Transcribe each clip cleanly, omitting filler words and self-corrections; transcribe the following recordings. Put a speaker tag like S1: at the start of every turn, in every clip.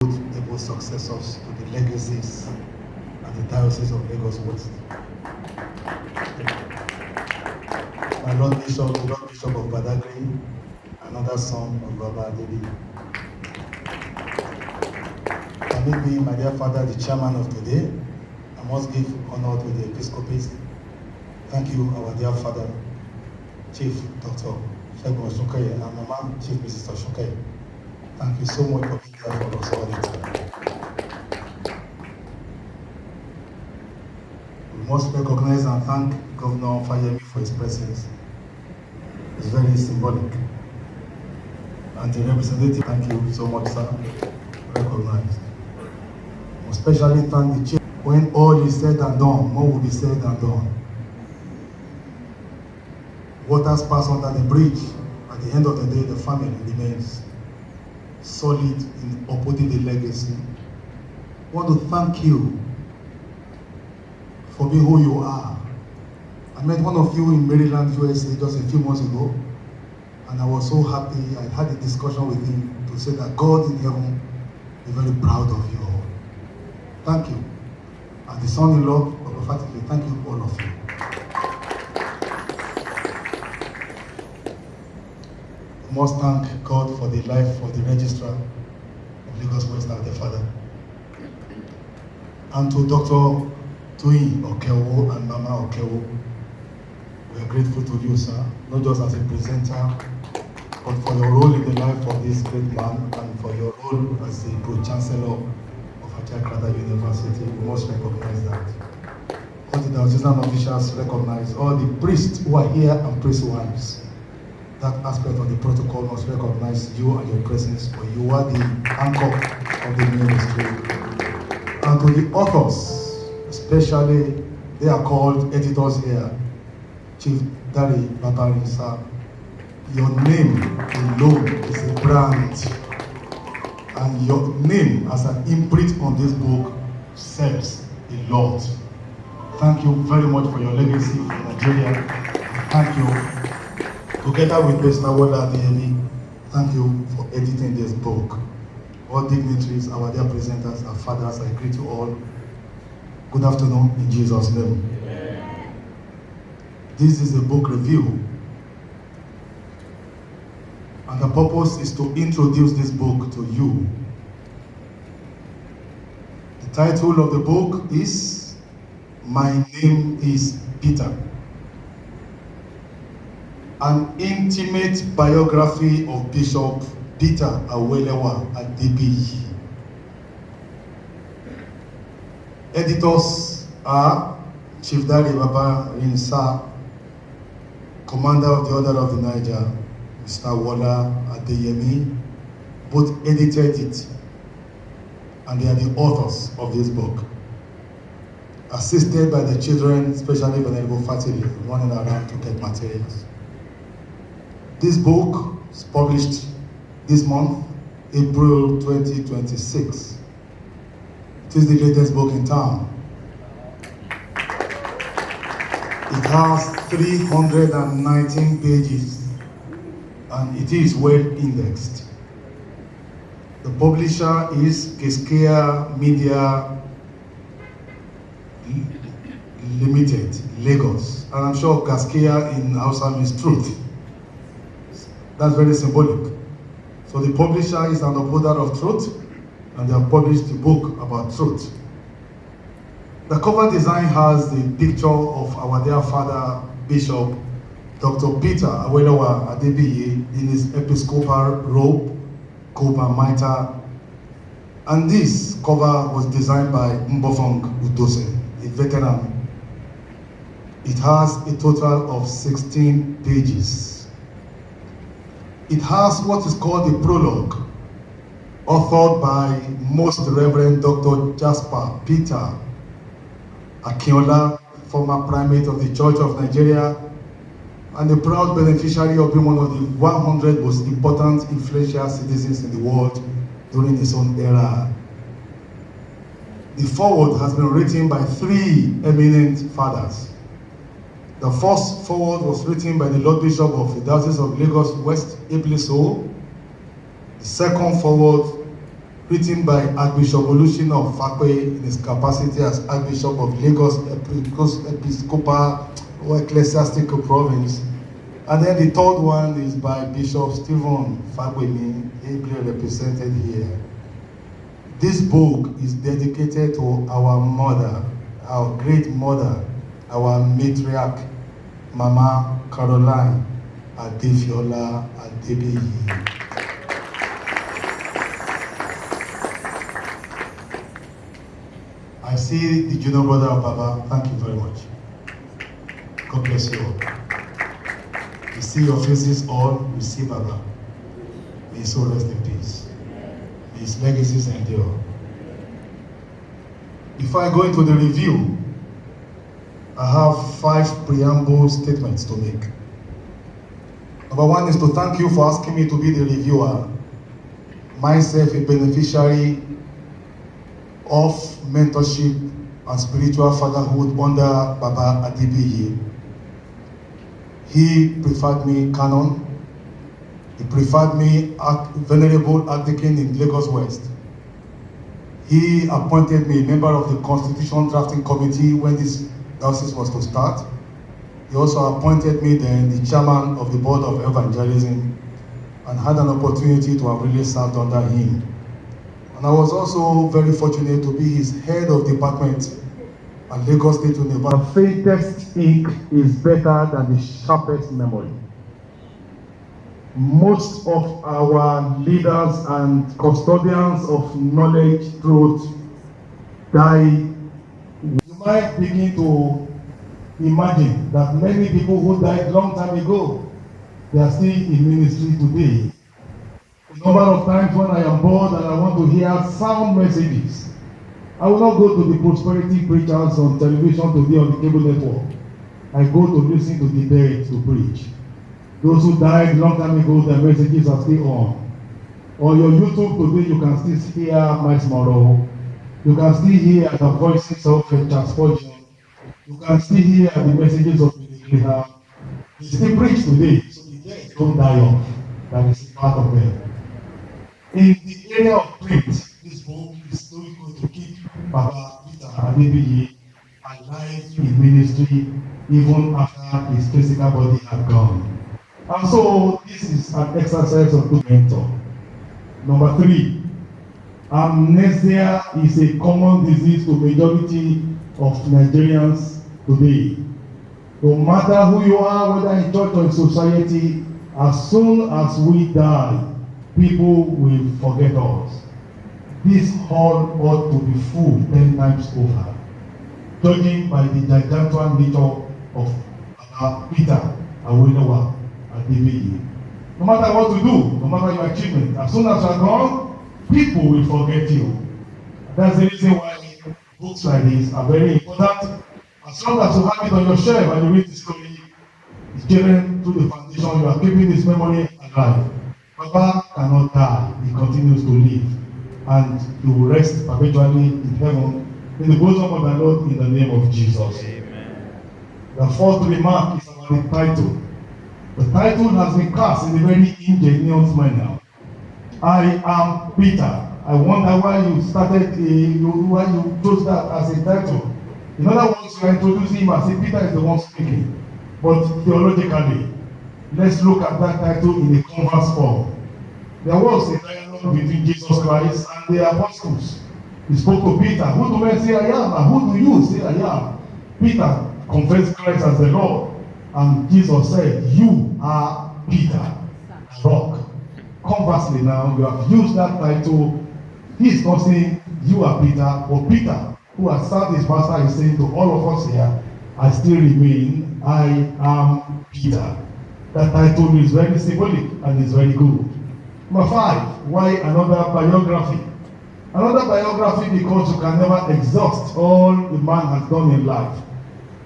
S1: able successors to the legacies and the Diocese of Lagos West. My Lord Bishop, the Lord Bishop of Badagry, another son of Baba Adebiyi. Permit me, my dear Father, the chairman of today, I must give honor to the Episcopate. Thank you, our dear Father, Chief Dr. Shegun Osunkaye, and Mama, Chief Mrs. Osunkaye. Thank you so much for being here for us all the time. We must recognize and thank Governor Fayemi for his presence. It's very symbolic. And the representative, thank you so much, sir. Recognized. Especially thank the chief. When all is said and done, more will be said and done. Waters pass under the bridge. At the end of the day, the family remains solid in upholding the legacy. I want to thank you for being who you are. I met one of you in Maryland, USA just a few months ago, and I was so happy. I had a discussion with him to say that God in heaven is very proud of you all. Thank you. And the son-in-law of Prophetically, thank you all of you. I must thank God for the life of the registrar of Lagos West, our Father. And to Dr. Tui Okewo and Mama Okewo, we are grateful to you, sir, not just as a presenter, but for your role in the life of this great man and for your role as the pro-chancellor of Ajayi Crowder University. We must recognize that. All the diocesan officials recognize, all the priests who are here and priest wives. That aspect of the protocol must recognize you and your presence, for you are the anchor of the ministry. And to the authors, especially, they are called editors here. Chief Dari Babari, sir, your name alone is a brand, and your name as an imprint on this book serves a lot. Thank you very much for your legacy in Nigeria. Thank you. Together with Mr. Wada Adebiyi, thank you for editing this book. All dignitaries, our dear presenters, our fathers, I greet you all. Good afternoon in Jesus' name. Amen. This is a book review. And the purpose is to introduce this book to you. The title of the book is My Name is Peter. An intimate biography of Bishop P.A Adebiyi. Editors are Chief Dari Baba Rinsa, Commander of the Order of the Niger, Mr. Wada Adeyemi. Both edited it, and they are the authors of this book. Assisted by the children, especially Venerable Fatili, running around to get materials. This book is published this month, April 2026. It is the latest book in town. It has 319 pages and it is well indexed. The publisher is Gaskia Media Limited, Lagos. And I'm sure Gaskia in Hausa means truth. That's very symbolic. So the publisher is an upholder of truth, and they have published a book about truth. The cover design has the picture of our dear father, Bishop Dr. P.A Adebiyi in his episcopal robe, Koba Mitre. And this cover was designed by Mbofong Udose, a veteran. It has a total of 16 pages. It has what is called a prologue, authored by Most Reverend Dr. Jasper Peter Akinola, former primate of the Church of Nigeria, and the proud beneficiary of being one of the 100 most important influential citizens in the world during his own era. The foreword has been written by 3 eminent fathers. The first foreword was written by the Lord Bishop of the Diocese of Lagos West, Ibliso. The second foreword written by Archbishop Olushina of Fakwe in his capacity as Archbishop of Lagos Episcopal or Ecclesiastical Province. And then the third one is by Bishop Stephen Fagbemi, ably represented here. This book is dedicated to our mother, our great mother, our matriarch, Mama Caroline Adebiyi Adebiyi. I see the junior brother of Baba. Thank you very much. God bless you all. We see your faces all. We see Baba. May his soul rest in peace. May his legacies endure. Before I go into the review, I have 5 preamble statements to make. Number 1 is to thank you for asking me to be the reviewer. Myself, a beneficiary of mentorship and spiritual fatherhood under Baba Adebiyi. He preferred me canon. He preferred me venerable Archdeacon in Lagos West. He appointed me a member of the Constitution Drafting Committee when this diocese was to start. He also appointed me then the chairman of the Board of Evangelism and had an opportunity to have really served under him. And I was also very fortunate to be his head of department at Lagos State University. The faintest ink is better than the sharpest memory. Most of our leaders and custodians of knowledge, truth, die. You might begin to imagine that many people who died long time ago, they are still in ministry today. A number of times when I am bored and I want to hear sound messages, I will not go to the prosperity preachers on television today on the cable network. I go to listen to the dead to preach. Those who died long time ago, their messages are still on. On your YouTube today, you can still hear Miles Morrow. You can still hear the voices of Transport. You can still hear the messages of the They still preach today, so the dead don't die off. That is part of them. In the area of print, this book is still going to keep Baba Peter Adebiyi alive in ministry even after his physical body had gone. And so this is an exercise of good mentor. Number 3, amnesia is a common disease to majority of Nigerians today. No matter who you are, whether in church or in society, as soon as we die, people will forget us. This hall ought to be full 10 times over, judging by the gigantic nature of Peter Adebiyi. No matter what you do, no matter your achievement, as soon as you are gone, people will forget you. That's the reason why books like this are very important. As long as you have it on your shelf and you read the story, it's given to the foundation, you are keeping this memory alive. Baba cannot die, he continues to live, and he will rest perpetually in heaven in the bosom of the Lord in the name of Jesus. Amen. The 4th remark is about the title. The title has been cast in a very ingenious manner. I am Peter. I wonder why you why you chose that as a title. In other words, you are introducing him as if Peter is the one speaking. But theologically, let's look at that title in a converse form. There was a dialogue between Jesus Christ and the apostles. He spoke to Peter. Who do men say I am? And who do you say I am? Peter confessed Christ as the Lord. And Jesus said, you are Peter, rock. Conversely now, you have used that title. He is not saying you are Peter, but Peter, who has served his master, is saying to all of us here, I still remain, I am Peter. That title is very symbolic and is very good. Number 5, why another biography? Another biography because you can never exhaust all the man has done in life.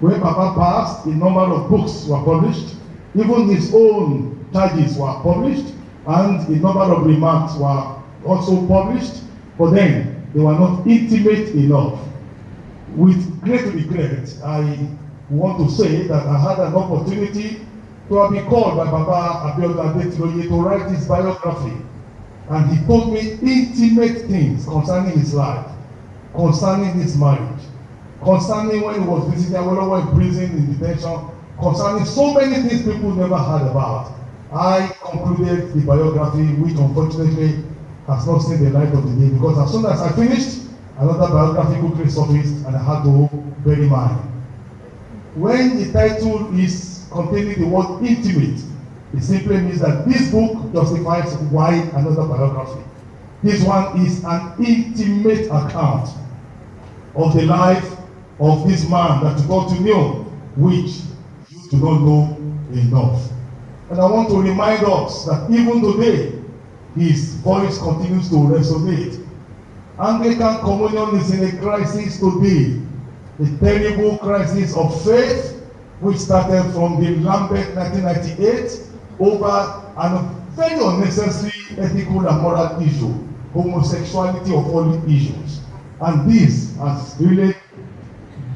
S1: When Papa passed, a number of books were published. Even his own charges were published, and a number of remarks were also published. But then, they were not intimate enough. With great regret, I want to say that I had an opportunity to have been called by Baba Adebiyi Biography to write his biography. And he told me intimate things concerning his life, concerning his marriage, concerning when he was visiting Awolowo in prison, in detention, concerning so many things people never heard about. I concluded the biography, which unfortunately has not seen the light of the day, because as soon as I finished, another biography quickly surfaced and I had to bury mine. When the title is containing the word intimate, it simply means that this book justifies why another biography. This one is an intimate account of the life of this man that you got to know, which you do not know enough. And I want to remind us that even today, his voice continues to resonate. Anglican communion is in a crisis today, a terrible crisis of faith, which started from the Lambert 1998 over an very unnecessary ethical and moral issue, homosexuality of all issues. And this has really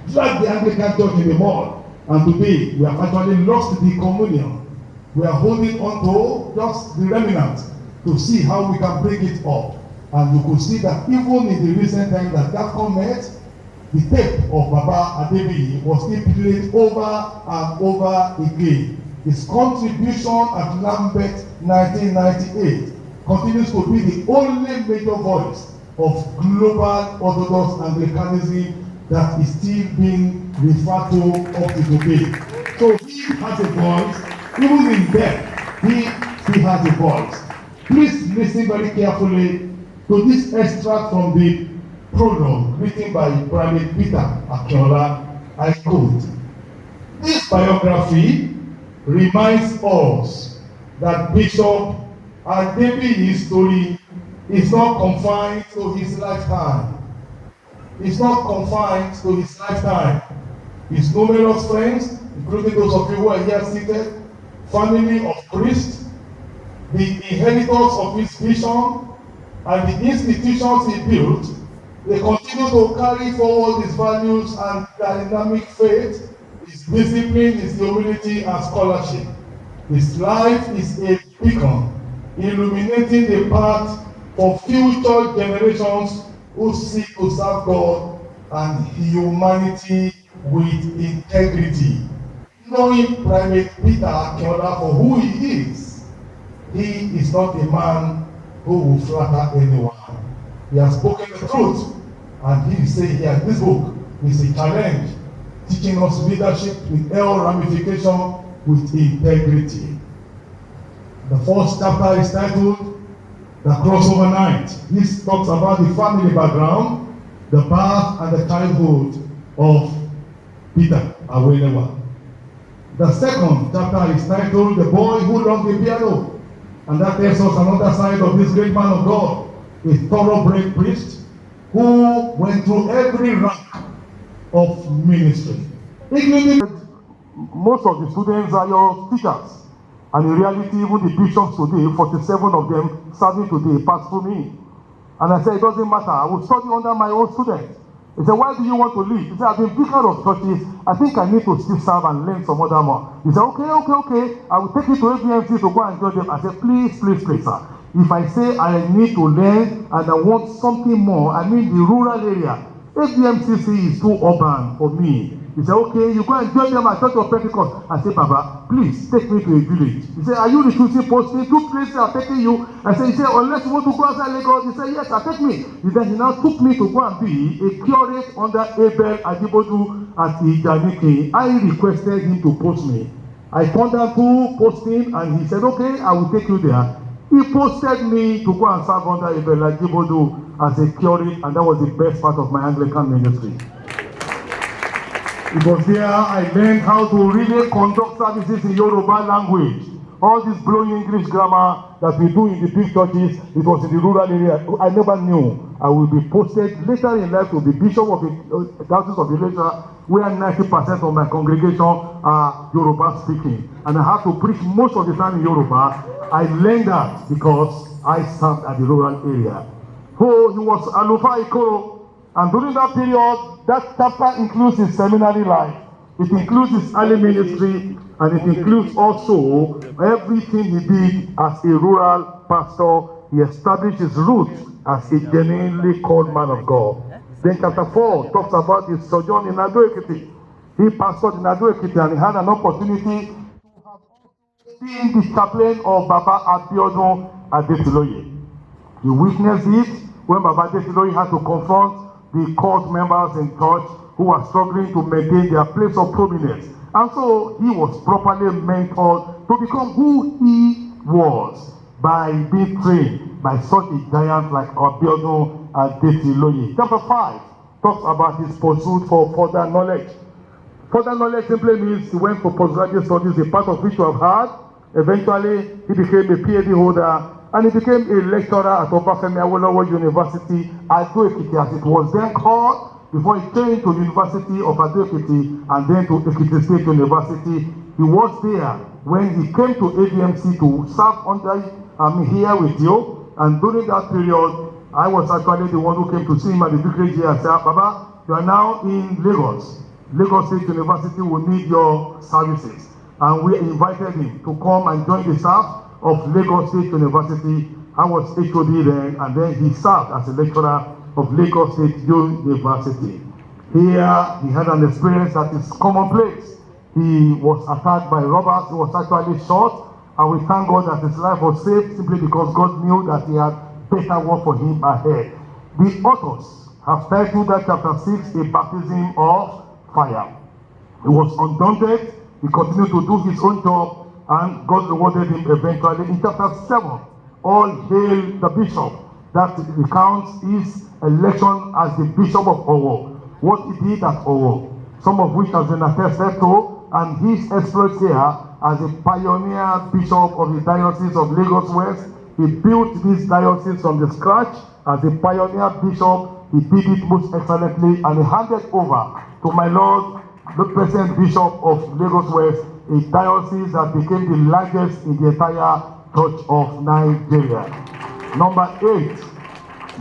S1: dragged the Anglican Church in the mud. And today, we have actually lost the communion. We are holding on to just the remnant to see how we can bring it up. And you could see that even in the recent time that GAFCON met, the tape of Baba Adebiyi was still played over and over again. His contribution at Lambert 1998 continues to be the only major voice of global Orthodox Anglicanism that is still being referred to up to today. So he has a voice, even in death, he still has a voice. Please listen very carefully to this extract from the prologue written by Brother Peter Akinola. I quote, "This biography reminds us that Bishop Adebiyi's story is not confined to his lifetime. It's not confined to his lifetime. His numerous friends, including those of you who are here seated, family of priests, the inheritors of his vision, and the institutions he built, they continue to carry forward his values and dynamic faith, his discipline, his humility, and scholarship. His life is a beacon, illuminating the path for future generations who seek to serve God and humanity with integrity." Knowing Private Peter Akinola for who he is not a man who will flatter anyone. He has spoken the truth, and he is saying here, this book is a challenge, teaching us leadership with all ramification with integrity. The first chapter is titled The Crossover Night. This talks about the family background, the birth and the childhood of Peter Adebiyi. The second chapter is titled The Boy Who Loved the Piano. And that tells us another side of this great man of God, a thoroughbred priest who went through every rank of ministry. Including most of the students are your teachers. And in reality, even the bishops today, 47 of them serving today, passed through me. And I said, it doesn't matter, I will study under my own students. He said, why do you want to leave? He said, I've been vicar of churches. I think I need to still serve and learn some other more. He said, okay. I will take you to ABMC to go and join them. I said, please, sir. If I say I need to learn and I want something more, I mean the rural area. ABMCC is too urban for me. He said, okay, you go and join them at Church of Pentecost. I said, Baba, please take me to a village. He said, are you recruiting posting? 2 places are taking you. I said, he said, unless you want to go outside Lagos. He said, yes, take me. Then he now took me to go and be a curate under Abel Ajibodu at Ijaniki. I requested him to post me. I turned down to post him, and he said, okay, I will take you there. He posted me to go and serve under Abel Ajibodu as a curate, and that was the best part of my Anglican ministry. It was there I learned how to really conduct services in Yoruba language. All this blowing English grammar that we do in the big churches, it was in the rural area. I never knew I will be posted later in life to the bishop of the Diocese of Elisha, where 90% of my congregation are Yoruba speaking. And I have to preach most of the time in Yoruba. I learned that because I served at the rural area. So he was Alufa Ikoro. And during that period, that chapter includes his seminary life. It includes his early ministry, and it includes also everything he did as a rural pastor he established his roots as a genuinely called man of God. Then chapter 4 talks about his sojourn in Ajayi. He pastored in Ajayi and he had an opportunity to see the chaplain of Baba Adebiyi. He witnessed it when Baba Adebiyi had to confront the cult members in church who were struggling to maintain their place of prominence. And so he was properly mentored to become who he was by being trained by such a giant like Adebiyi. Chapter 5 talks about his pursuit for further knowledge. Further knowledge simply means he went for postgraduate studies, a part of which you have had. Eventually, he became a PhD holder and he became a lecturer at Obafemi Awolowo University, Ado-Ekiti as it was then called, before he changed to University of Ado-Ekiti and then to Ekiti State University. He was there when he came to ADMC to serve under here with you. And during that period, I was actually the one who came to see him at the vicarage here and said, Baba, you are now in Lagos. Lagos State University will need your services. And we invited him to come and join the staff of Lagos State University. I was HOD then, and then he served as a lecturer of Lagos State University. Here, he had an experience that is commonplace. He was attacked by robbers. He was actually shot, and we thank God that his life was saved simply because God knew that he had better work for him ahead. The authors have titled that chapter 6, A Baptism of Fire. He was undaunted. He continued to do his own job, and God rewarded him eventually. In chapter 7, all hail the bishop. That recounts his election as the Bishop of Owo. What he did at Owo, some of which has been attested to, and his exploits here as a pioneer bishop of the Diocese of Lagos West. He built this diocese from the scratch as a pioneer bishop. He did it most excellently, and he handed over to my Lord, the present Bishop of Lagos West, a diocese that became the largest in the entire Church of Nigeria. Number 8,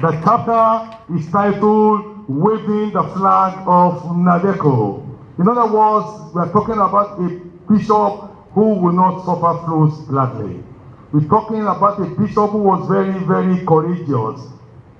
S1: the chapter is titled Waving the Flag of Nadeko. In other words, we are talking about a bishop who will not suffer fools gladly. We're talking about a bishop who was very, very courageous.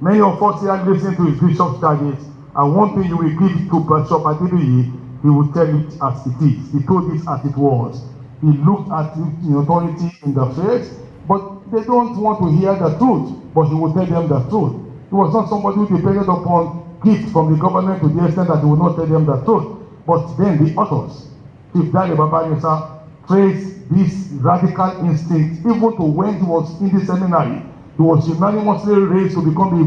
S1: Many of us here listen to his bishop's charges, and one thing you will give to Bishop Adebiyi, he will tell it as it is. He told it as it was. He looked at the authority in the face, but they don't want to hear the truth, but he will tell them the truth. He was not somebody who depended upon gifts from the government to the extent that he would not tell them the truth. But then the authors, Chief Dare Babayesa, traced this radical instinct even to when he was in the seminary. He was unanimously raised to become the